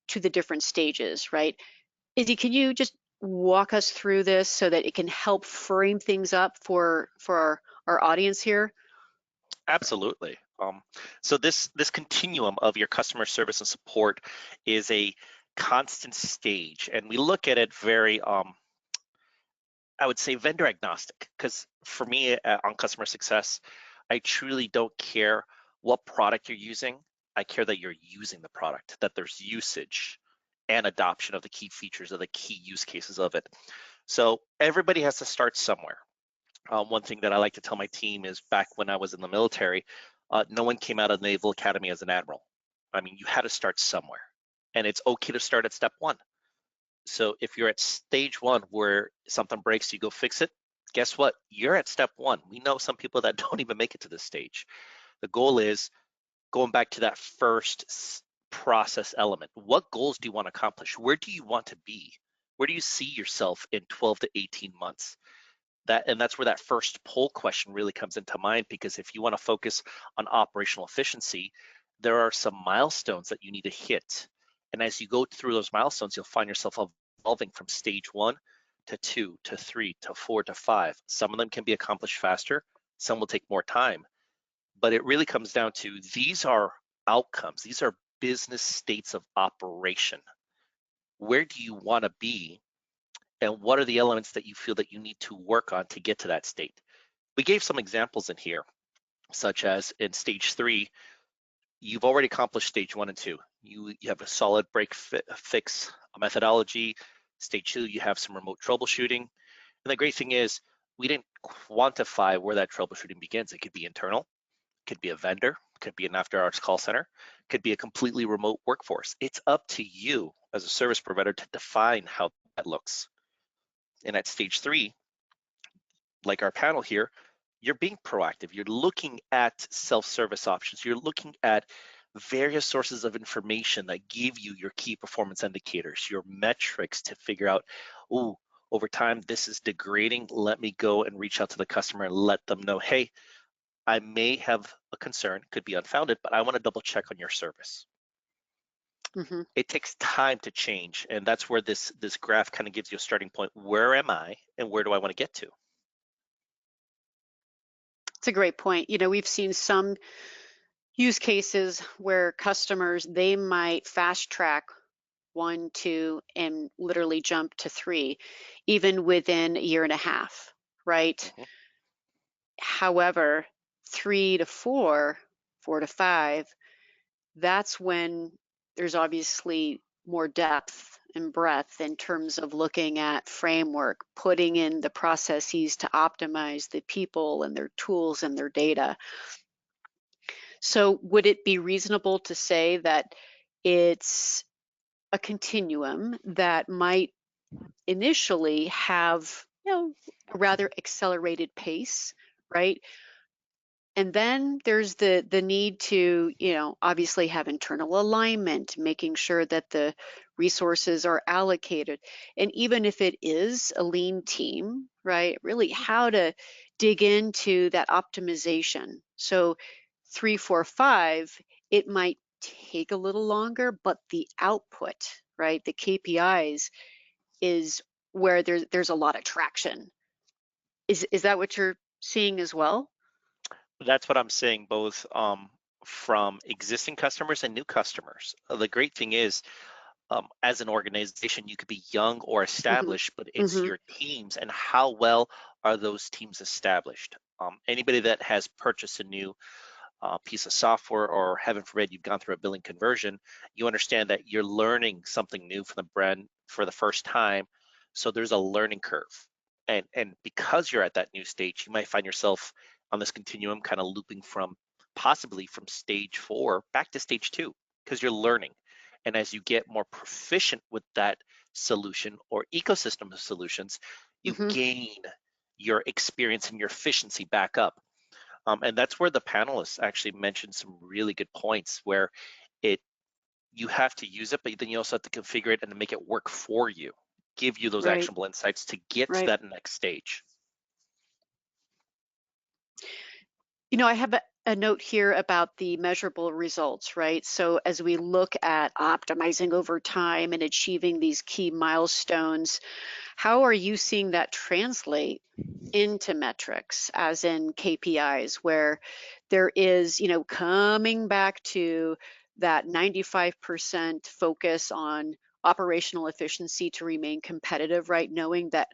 to the different stages, right? Izzy, can you just walk us through this so that it can help frame things up for our audience here?
Absolutely. So this continuum of your customer service and support is a constant stage, and we look at it very, I would say, vendor agnostic. Because for me, on customer success, I truly don't care what product you're using. I care that you're using the product, that there's usage and adoption of the key features of the key use cases of it. So everybody has to start somewhere. One thing that I like to tell my team is back when I was in the military, no one came out of the Naval Academy as an admiral. I mean, you had to start somewhere, and it's okay to start at step one. So if you're at stage one where something breaks, you go fix it. Guess what? You're at step one. We know some people that don't even make it to this stage. The goal is going back to that first process element. What goals do you want to accomplish? Where do you want to be? Where do you see yourself in 12 to 18 months? That's where that first poll question really comes into mind, because if you want to focus on operational efficiency, there are some milestones that you need to hit. And as you go through those milestones, you'll find yourself evolving from stage 1 to 2 to 3 to 4 to 5. Some of them can be accomplished faster, some will take more time. But it really comes down to, these are outcomes, these are business states of operation. Where do you want to be? And what are the elements that you feel that you need to work on to get to that state? We gave some examples in here, such as in stage 3, you've already accomplished stage 1 and 2. You have a solid break fix methodology. Stage 2, you have some remote troubleshooting. And the great thing is, we didn't quantify where that troubleshooting begins. It could be internal, could be a vendor, could be an after-hours call center, could be a completely remote workforce. It's up to you as a service provider to define how that looks. And at stage 3, like our panel here, you're being proactive. You're looking at self-service options. You're looking at various sources of information that give you your key performance indicators, your metrics to figure out, oh, over time, this is degrading. Let me go and reach out to the customer and let them know, hey, I may have a concern, could be unfounded, but I want to double check on your service.
Mm-hmm.
It takes time to change. And that's where this graph kind of gives you a starting point. Where am I and where do I want to get to?
It's a great point. You know, we've seen some use cases where customers, they might fast track 1, 2, and literally jump to 3, even within a year and a half, right?
Mhm.
However, 3 to 4, 4 to 5, that's when there's obviously more depth and breadth in terms of looking at framework, putting in the processes to optimize the people and their tools and their data. So would it be reasonable to say that it's a continuum that might initially have, you know, a rather accelerated pace, right? And then there's the need to, you know, obviously have internal alignment, making sure that the resources are allocated. And even if it is a lean team, right, really how to dig into that optimization. So 3, 4, 5, it might take a little longer, but the output, right, the KPIs is where there's a lot of traction. Is that what you're seeing as well?
That's what I'm saying, both from existing customers and new customers. The great thing is, as an organization, you could be young or
Mm-hmm.
established, but it's
Mm-hmm.
your teams and how well are those teams established. Anybody that has purchased a new piece of software, or heaven forbid, you've gone through a billing conversion, you understand that you're learning something new from the brand for the first time. So there's a learning curve. And because you're at that new stage, you might find yourself on this continuum kind of looping from possibly from stage 4 back to stage 2, because you're learning. And as you get more proficient with that solution or ecosystem of solutions, you
Mm-hmm.
gain your experience and your efficiency back up. And that's where the panelists actually mentioned some really good points, where it you have to use it, but then you also have to configure it and make it work for you, give you those
Right.
actionable insights to get to that next stage.
You know, I have a note here about the measurable results, right? So as we look at optimizing over time and achieving these key milestones, how are you seeing that translate into metrics, as in KPIs, where there is, you know, coming back to that 95% focus on operational efficiency to remain competitive, right? Knowing that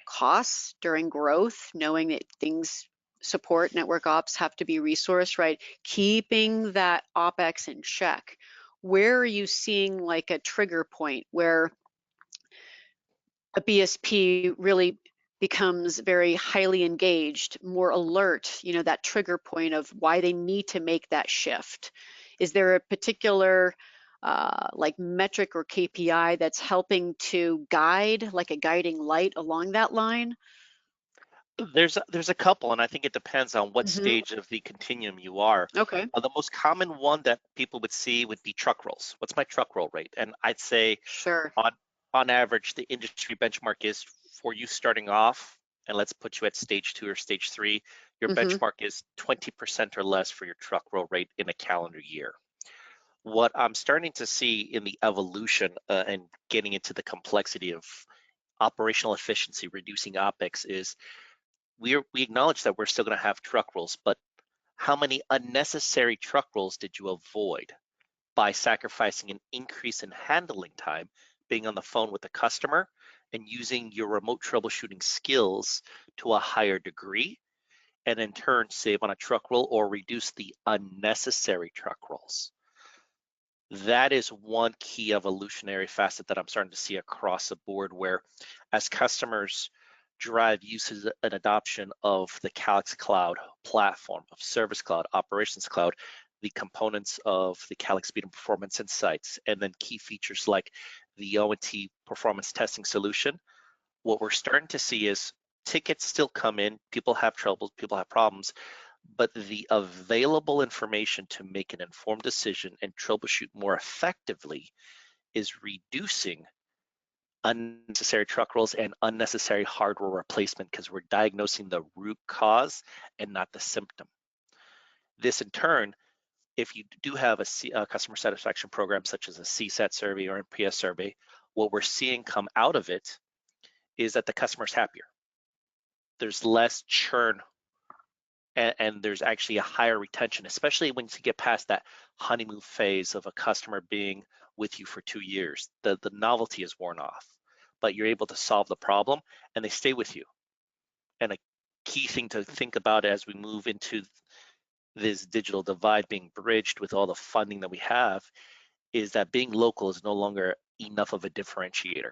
costs during growth, knowing that things support network ops have to be resourced, right? Keeping that OpEx in check. Where are you seeing like a trigger point where a BSP really becomes very highly engaged, more alert, you know, that trigger point of why they need to make that shift? Is there a particular like metric or KPI that's helping to guide, like a guiding light along that line?
There's a couple, and I think it depends on what stage of the continuum you are.
Okay.
The most common one that people would see would be truck rolls. What's my truck roll rate? And I'd say
Sure.
on average, the industry benchmark is for you starting off, and let's put you at stage 2 or stage 3, your benchmark is 20% or less for your truck roll rate in a calendar year. What I'm starting to see in the evolution and getting into the complexity of operational efficiency, reducing OpEx, is we acknowledge that we're still going to have truck rolls, but how many unnecessary truck rolls did you avoid by sacrificing an increase in handling time, being on the phone with the customer, and using your remote troubleshooting skills to a higher degree, and in turn save on a truck roll or reduce the unnecessary truck rolls? That is one key evolutionary facet that I'm starting to see across the board, where as customers drive usage and adoption of the Calix Cloud platform, of Service Cloud, Operations Cloud, the components of the Calix Speed and Performance Insights, and then key features like the O&T performance testing solution, what we're starting to see is tickets still come in, people have troubles, people have problems, but the available information to make an informed decision and troubleshoot more effectively is reducing unnecessary truck rolls and unnecessary hardware replacement, because we're diagnosing the root cause and not the symptom. This in turn, if you do have a customer satisfaction program such as a CSAT survey or NPS survey, what we're seeing come out of it is that the customer's happier. There's less churn, and there's actually a higher retention, especially when you get past that honeymoon phase of a customer being with you for 2 years. The novelty is worn off, but you're able to solve the problem and they stay with you. And a key thing to think about as we move into this digital divide being bridged with all the funding that we have is that being local is no longer enough of a differentiator.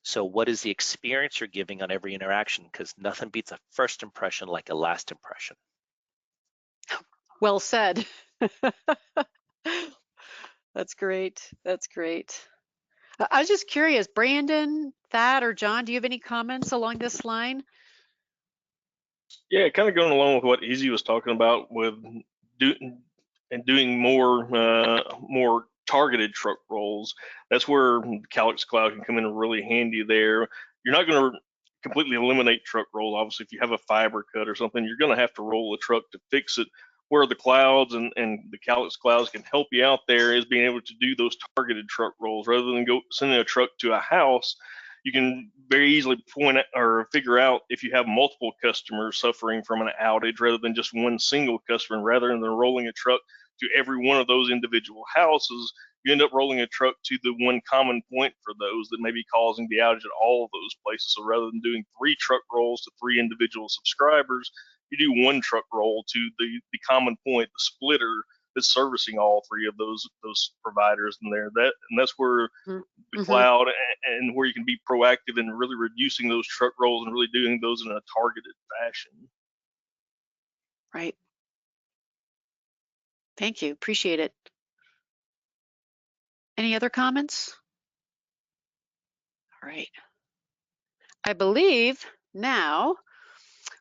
So what is the experience you're giving on every interaction? Because nothing beats a first impression like a last impression.
Well said. That's great. That's great. I was just curious, Brandon, Thad, or John, do you have any comments along this line?
Yeah, kind of going along with what Izzy was talking about with doing more targeted truck rolls. That's where Calix Cloud can come in really handy there. You're not going to completely eliminate truck rolls. Obviously, if you have a fiber cut or something, you're going to have to roll the truck to fix it. Where the clouds and the Calix clouds can help you out there is being able to do those targeted truck rolls rather than go sending a truck to a house. You can very easily point at or figure out if you have multiple customers suffering from an outage rather than just one single customer. And rather than rolling a truck to every one of those individual houses, you end up rolling a truck to the one common point for those that may be causing the outage at all of those places. So rather than doing 3 truck rolls to 3 individual subscribers, you do 1 truck roll to the common point, the splitter that's servicing all 3 of those providers in there. That's where the cloud and where you can be proactive in really reducing those truck rolls and really doing those in a targeted fashion.
Right. Thank you. Appreciate it. Any other comments? All right. I believe now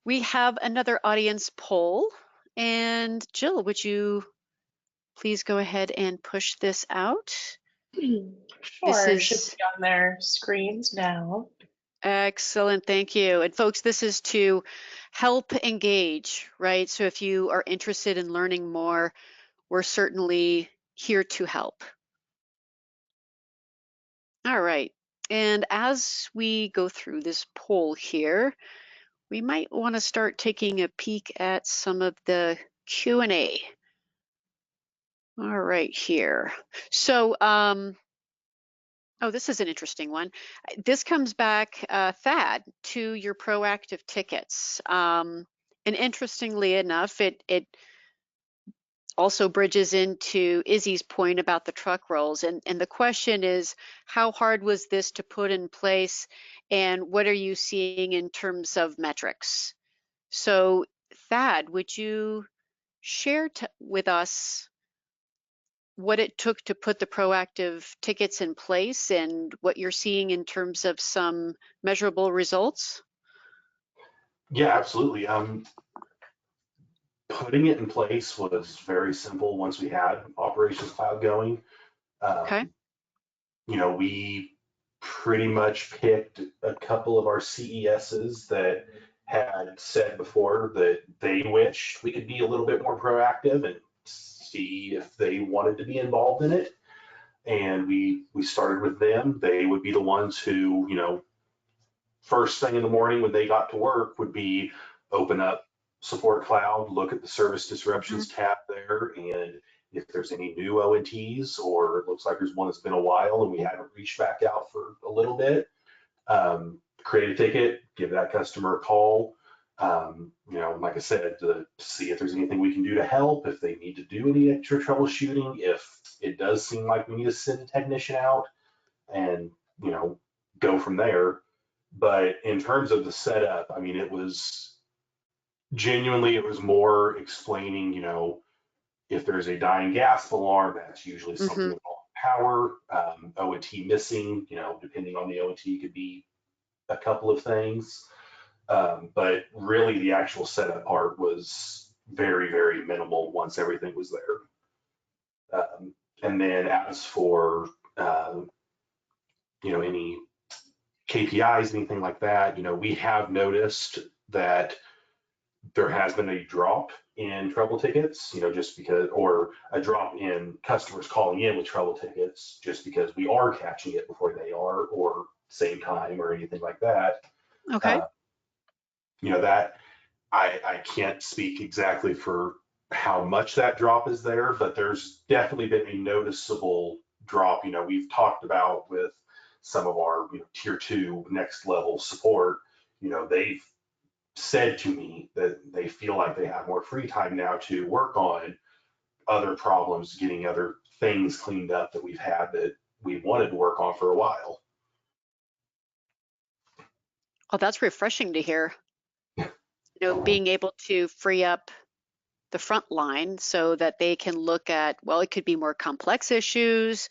we have another audience poll. And Jill, would you please go ahead and push this out? This
Sure, it should
is
be on their screens now.
excellent, thank you. And folks, this is to help engage, right? So if you are interested in learning more, we're certainly here to help. All right, and as we go through this poll here, we might want to start taking a peek at some of the Q&A. All right, here. So, oh, this is an interesting one. This comes back, Thad, to your proactive tickets. And interestingly enough, it also bridges into Izzy's point about the truck rolls. And the question is, how hard was this to put in place? And what are you seeing in terms of metrics? So, Thad, would you share with us what it took to put the proactive tickets in place and what you're seeing in terms of some measurable results?
Yeah, absolutely. Putting it in place was very simple once we had Operations Cloud going.
Okay.
We pretty much picked a couple of our CESs that had said before that they wished we could be a little bit more proactive and see if they wanted to be involved in it. And we started with them. They would be the ones who, first thing in the morning when they got to work would be open up Support Cloud, look at the service disruptions tab there, and if there's any new ONTs or it looks like there's one that's been a while and we haven't reached back out for a little bit, create a ticket, give that customer a call. Like I said, to see if there's anything we can do to help, if they need to do any extra troubleshooting, if it does seem like we need to send a technician out and, go from there. But in terms of the setup, I mean, it was more explaining, if there's a dying gas alarm, that's usually something with power, ONT missing, depending on the ONT, could be a couple of things. But really the actual setup part was very, very minimal once everything was there. And then as for, any KPIs, anything like that, we have noticed that there has been a drop in trouble tickets, just because, or a drop in customers calling in with trouble tickets, just because we are catching it before they are, or same time, or anything like that.
Okay.
That I can't speak exactly for how much that drop is there, but there's definitely been a noticeable drop. We've talked about with some of our tier 2 next level support, they've said to me that they feel like they have more free time now to work on other problems, getting other things cleaned up that we've had that we wanted to work on for a while.
Oh, that's refreshing to hear. Being able to free up the front line so that they can look at, well, it could be more complex issues,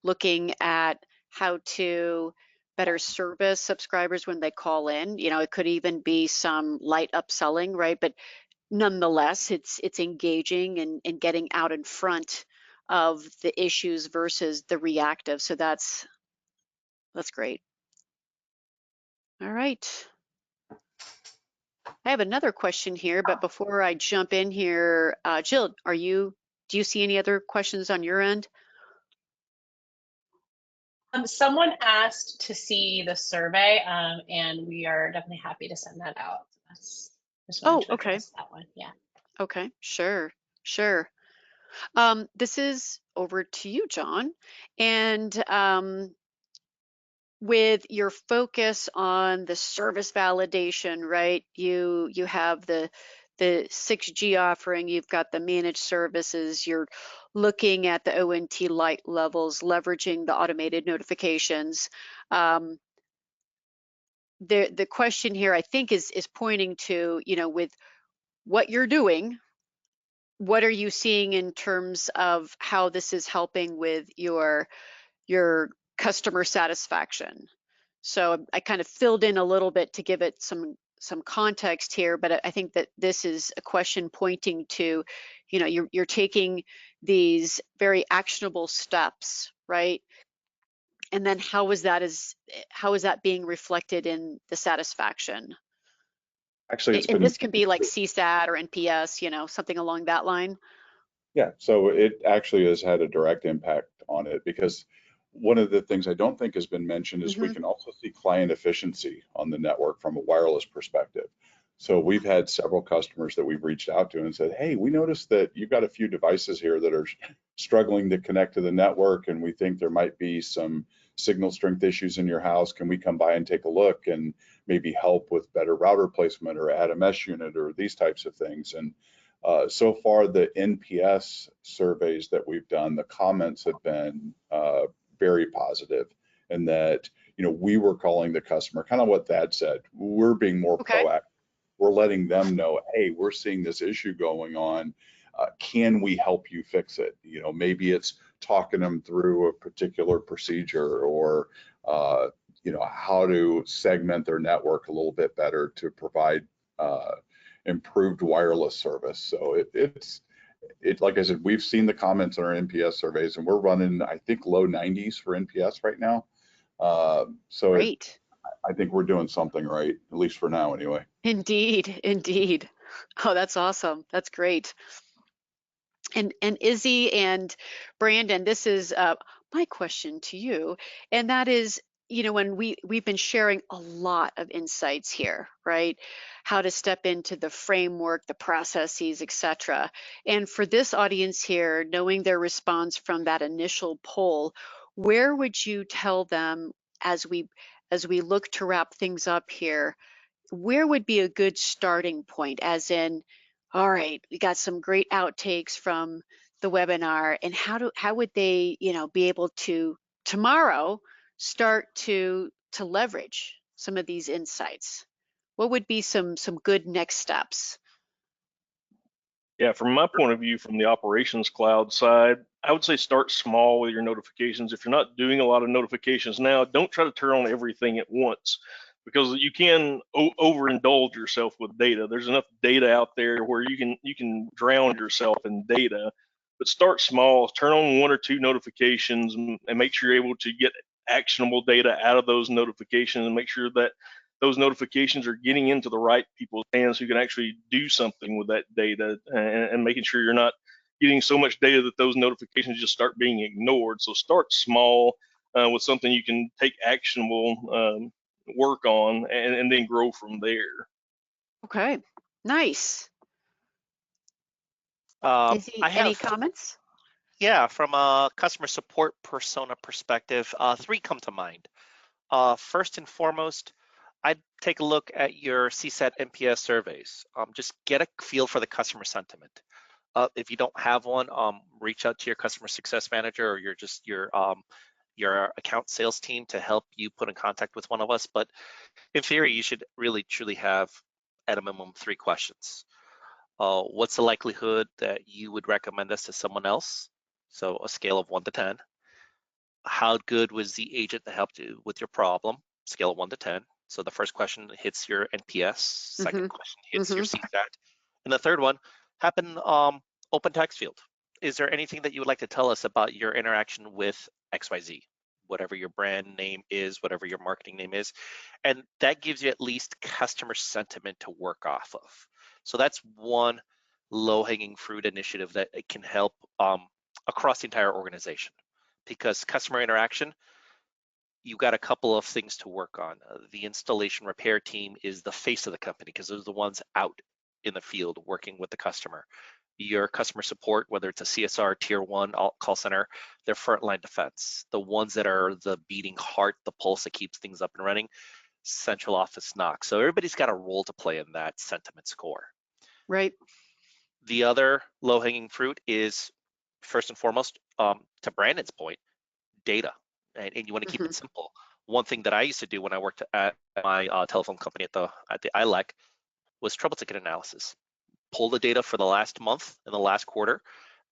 looking at how to better service subscribers when they call in. It could even be some light upselling, right? But nonetheless, it's engaging and getting out in front of the issues versus the reactive. So that's great. All right. I have another question here, but before I jump in here, Jill, do you see any other questions on your end?
Someone asked to see the survey, and we are definitely happy to send that out.
Okay.
That one, yeah.
Okay, sure. This is over to you, John. And with your focus on the service validation, right? You have the 6G offering, you've got the managed services, you're looking at the ONT light levels, leveraging the automated notifications. The question here, I think, is pointing to, with what you're doing, what are you seeing in terms of how this is helping with your customer satisfaction? So I kind of filled in a little bit to give it some context here, but I think that this is a question pointing to, you're taking these very actionable steps, right? And then how is that being reflected in the satisfaction?
Actually, it's
And
been,
this can be like CSAT or NPS, something along that line.
yeah, so it actually has had a direct impact on it, because one of the things I don't think has been mentioned is we
Hmm.
can also see client efficiency on the network from a wireless perspective. So we've had several customers that we've reached out to and said, hey, we noticed that you've got a few devices here that are struggling to connect to the network, and we think there might be some signal strength issues in your house. Can we come by and take a look and maybe help with better router placement or add a mesh unit or these types of things? And so far, the NPS surveys that we've done, the comments have been very positive, and that, we were calling the customer, kind of what Thad said, we're being more
Okay.
proactive. We're letting them know, hey, we're seeing this issue going on. Can we help you fix it? Maybe it's talking them through a particular procedure, or how to segment their network a little bit better to provide improved wireless service. So it's like I said, we've seen the comments in our NPS surveys, and we're running, I think, low 90s for NPS right now. So
Great.
I think we're doing something right, at least for now anyway.
Indeed, indeed. Oh, that's awesome. That's great. And Izzy and Brandon, this is my question to you, and that is, when we've been sharing a lot of insights here, right? How to step into the framework, the processes, etc. And for this audience here, knowing their response from that initial poll, where would you tell them, as we look to wrap things up here, where would be a good starting point? As in, all right, we got some great outtakes from the webinar, and how would they, be able to tomorrow start to leverage some of these insights? What would be some good next steps?
Yeah, from my point of view, from the operations cloud side, I would say start small with your notifications. If you're not doing a lot of notifications now, don't try to turn on everything at once, because you can overindulge yourself with data. There's enough data out there where you can drown yourself in data. But start small, turn on 1 or 2 notifications, and make sure you're able to get actionable data out of those notifications, and make sure that those notifications are getting into the right people's hands who can actually do something with that data, and making sure you're not getting so much data that those notifications just start being ignored. So start small with something you can take actionable work on, and then grow from there.
Okay, nice. Izzy,
I
any
have,
comments?
yeah, from a customer support persona perspective, 3 come to mind. First and foremost, I'd take a look at your CSAT NPS surveys. Just get a feel for the customer sentiment. If you don't have one, reach out to your customer success manager or your account sales team to help you put in contact with one of us. But in theory, you should really truly have at a minimum 3 questions. What's the likelihood that you would recommend us to someone else? So a scale of 1 to 10. How good was the agent that helped you with your problem? Scale of 1 to 10. So the first question hits your NPS, second question hits your CSAT, and the third one happened open text field. Is there anything that you would like to tell us about your interaction with XYZ? Whatever your brand name is, whatever your marketing name is, and that gives you at least customer sentiment to work off of. So that's one low-hanging fruit initiative that it can help across the entire organization, because customer interaction, you got a couple of things to work on. The installation repair team is the face of the company, because those are the ones out in the field working with the customer. Your customer support, whether it's a CSR tier 1 call center, they're frontline defense. The ones that are the beating heart, the pulse that keeps things up and running, central office knock. So everybody's got a role to play in that sentiment score.
Right.
The other low-hanging fruit is, first and foremost, to Brandon's point, data, and you want to keep it simple. One thing that I used to do when I worked at my telephone company at the ILEC was trouble ticket analysis. Pull the data for the last month and the last quarter,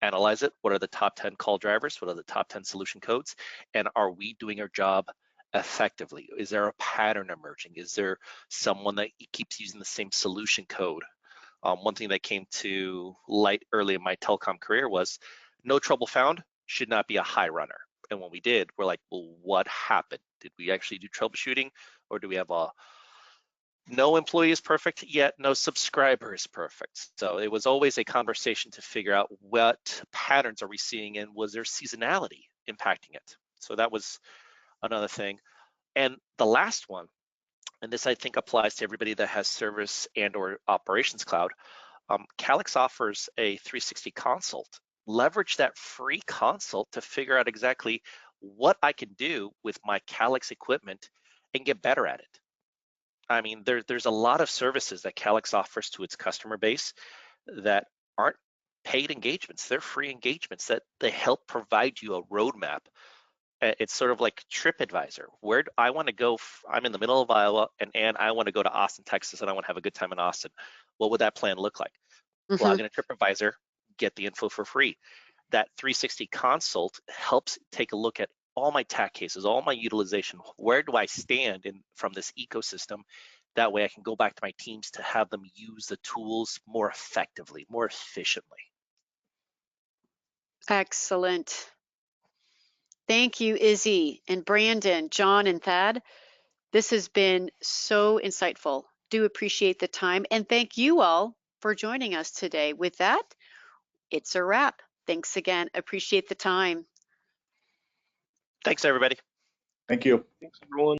analyze it. What are the top 10 call drivers? What are the top 10 solution codes? And are we doing our job effectively? Is there a pattern emerging? Is there someone that keeps using the same solution code? One thing that came to light early in my telecom career was no trouble found should not be a high runner. And when we did, we're like, well, what happened? Did we actually do troubleshooting, or do we have no employee is perfect, yet no subscriber is perfect? So it was always a conversation to figure out what patterns are we seeing, and was there seasonality impacting it? So that was another thing. And the last one, and this I think applies to everybody that has service and or operations cloud, Calix offers a 360 consult. Leverage that free consult to figure out exactly what I can do with my Calix equipment and get better at it. I mean, there's a lot of services that Calix offers to its customer base that aren't paid engagements. They're free engagements that they help provide you a roadmap. It's sort of like TripAdvisor. Where do I want to go? I'm in the middle of Iowa, and I want to go to Austin, Texas, and I want to have a good time in Austin. What would that plan look like? Log in a TripAdvisor, get the info for free. That 360 consult helps take a look at all my TAC cases, all my utilization. Where do I stand from this ecosystem? That way I can go back to my teams to have them use the tools more effectively, more efficiently.
Excellent. Thank you, Izzy and Brandon, John and Thad. This has been so insightful. Do appreciate the time, and thank you all for joining us today. With that, it's a wrap. Thanks again. Appreciate the time.
Thanks, everybody.
Thank you.
Thanks, everyone.